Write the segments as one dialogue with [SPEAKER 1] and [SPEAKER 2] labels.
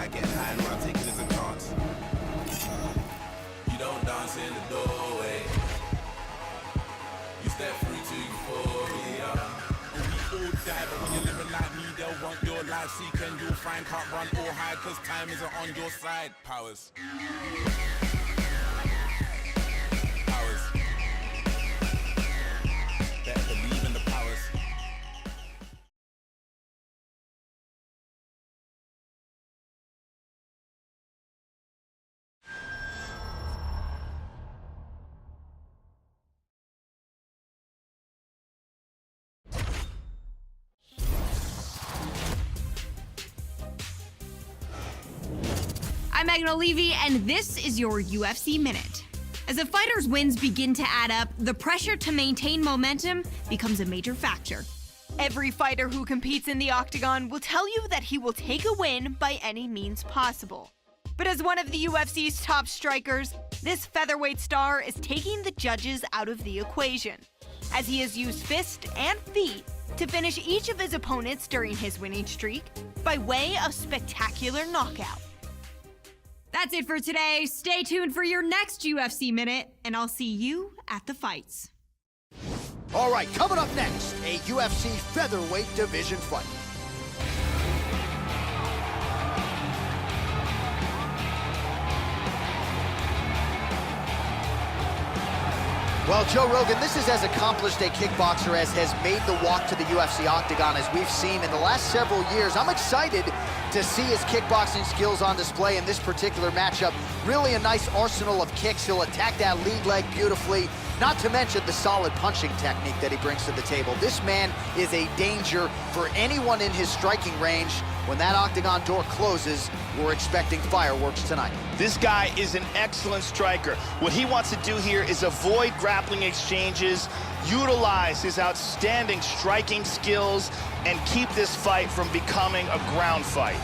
[SPEAKER 1] might get high and I'll take it as a chance. You don't dance in the doorway. You step through to euphoria. We all die, but when you're living like me, they'll want your life. Seek and you'll find, can't run or hide, cause time isn't on your side. Powers. Powers. Better believe in the powers.
[SPEAKER 2] I'm Megan O'Leary, and this is your UFC Minute. As a fighter's wins begin to add up, the pressure to maintain momentum becomes a major factor.
[SPEAKER 3] Every fighter who competes in the octagon will tell you that he will take a win by any means possible. But as one of the UFC's top strikers, this featherweight star is taking the judges out of the equation, as he has used fist and feet to finish each of his opponents during his winning streak by way of spectacular knockout.
[SPEAKER 2] That's it for today. Stay tuned for your next UFC Minute, and I'll see you at the fights.
[SPEAKER 4] All right, coming up next, a UFC featherweight division fight. Well, Joe Rogan, this is as accomplished a kickboxer as has made the walk to the UFC octagon as we've seen in the last several years. I'm excited to see his kickboxing skills on display in this particular matchup. Really a nice arsenal of kicks. He'll attack that lead leg beautifully, not to mention the solid punching technique that he brings to the table. This man is a danger for anyone in his striking range. When that octagon door closes, we're expecting fireworks tonight.
[SPEAKER 5] This guy is an excellent striker. What he wants to do here is avoid grappling exchanges, utilize his outstanding striking skills, and keep this fight from becoming a ground fight.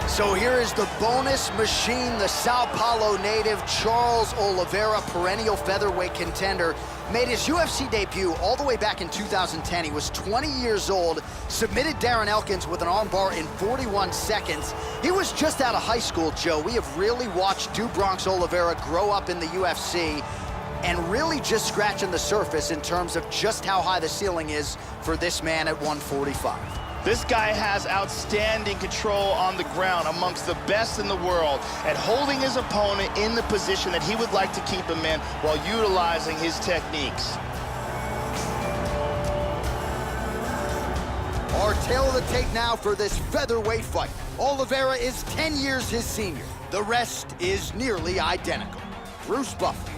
[SPEAKER 4] So here is the bonus machine, the Sao Paulo native, Charles Oliveira, perennial featherweight contender, made his UFC debut all the way back in 2010. He was 20 years old, submitted Darren Elkins with an armbar in 41 seconds. He was just out of high school, Joe. We have really watched Do Bronx Oliveira grow up in the UFC and really just scratching the surface in terms of just how high the ceiling is for this man at 145.
[SPEAKER 5] This guy has outstanding control on the ground, amongst the best in the world, at holding his opponent in the position that he would like to keep him in while utilizing his techniques.
[SPEAKER 4] Our tail of the tape now for this featherweight fight. Oliveira is 10 years his senior. The rest is nearly identical. Bruce Buffer.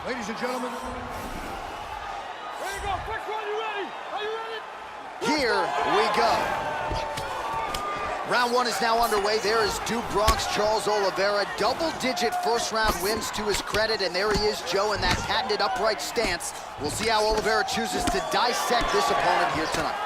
[SPEAKER 6] Ladies and gentlemen. Ready to go, quick one, you ready? Are you ready?
[SPEAKER 4] Here we go. Round one is now underway. There is Do Bronx Charles Oliveira. Double-digit first-round wins to his credit, and there he is, Joe, in that patented upright stance. We'll see how Oliveira chooses to dissect this opponent here tonight.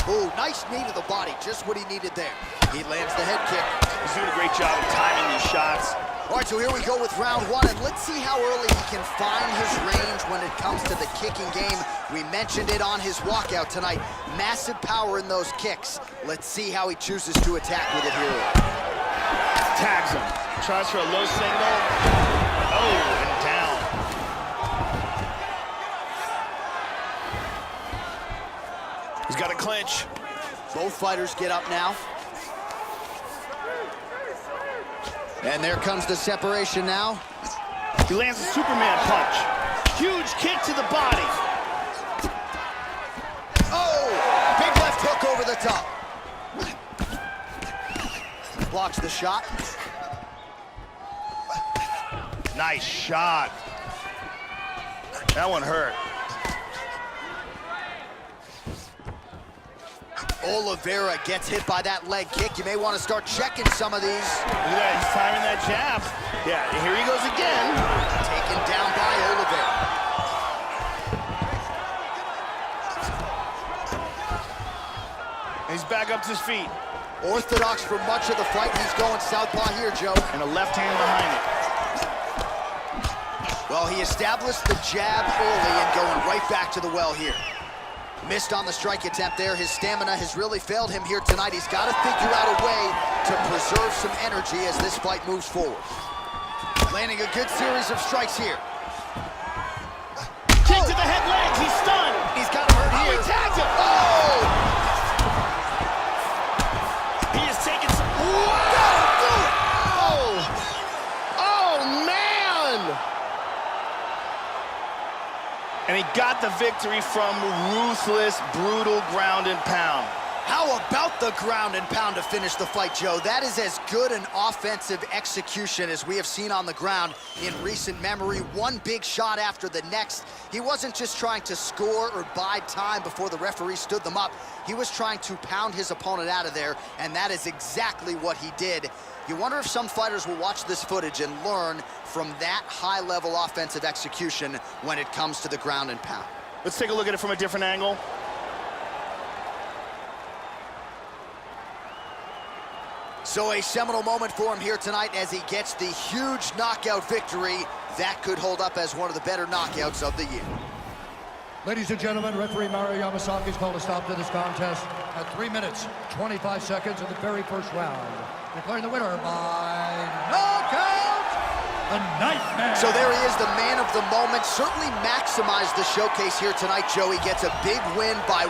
[SPEAKER 4] Ooh, nice knee to the body, just what he needed there. He lands the head kick.
[SPEAKER 5] He's doing a great job of timing these shots.
[SPEAKER 4] All right, so here we go with round one, and let's see how early he can find his range when it comes to the kicking game. We mentioned it on his walkout tonight. Massive power in those kicks. Let's see how he chooses to attack with it here.
[SPEAKER 5] Tags him. Tries for a low single. Oh, and down. He's got a clinch.
[SPEAKER 4] Both fighters get up now. And there comes the separation now.
[SPEAKER 5] He lands a Superman punch. Huge kick to the body.
[SPEAKER 4] Oh, big left hook over the top. Blocks the shot.
[SPEAKER 5] Nice shot. That one hurt.
[SPEAKER 4] Oliveira gets hit by that leg kick. You may want to start checking some of these.
[SPEAKER 5] Look at that, he's timing that jab. Yeah, here he goes again.
[SPEAKER 4] Taken down by Oliveira.
[SPEAKER 5] He's back up to his feet.
[SPEAKER 4] Orthodox for much of the fight. He's going southpaw here, Joe.
[SPEAKER 5] And a left hand behind it.
[SPEAKER 4] Well, he established the jab early and going right back to the well here. Missed on the strike attempt there. His stamina has really failed him here tonight. He's got to figure out a way to preserve some energy as this fight moves forward. Landing a good series of strikes here.
[SPEAKER 5] Kick to the head leg. He's stunned.
[SPEAKER 4] He's got him hurt here.
[SPEAKER 5] He tagged him.
[SPEAKER 4] Oh!
[SPEAKER 5] He is taking some. Whoa! Oh, man! And he got the victory from ruthless, brutal ground and pound.
[SPEAKER 4] How about the ground and pound to finish the fight, Joe? That is as good an offensive execution as we have seen on the ground in recent memory. One big shot after the next. He wasn't just trying to score or bide time before the referee stood them up. He was trying to pound his opponent out of there, and that is exactly what he did. You wonder if some fighters will watch this footage and learn from that high-level offensive execution when it comes to the ground and pound.
[SPEAKER 5] Let's take a look at it from a different angle.
[SPEAKER 4] So a seminal moment for him here tonight as he gets the huge knockout victory. That could hold up as one of the better knockouts of the year.
[SPEAKER 6] Ladies and gentlemen, referee Mario Yamasaki has called a stop to this contest at 3 minutes, 25 seconds of the very first round. Declaring the winner by knockout, the Nightmare.
[SPEAKER 4] So there he is, the man of the moment. Certainly maximized the showcase here tonight, Joe. He gets a big win by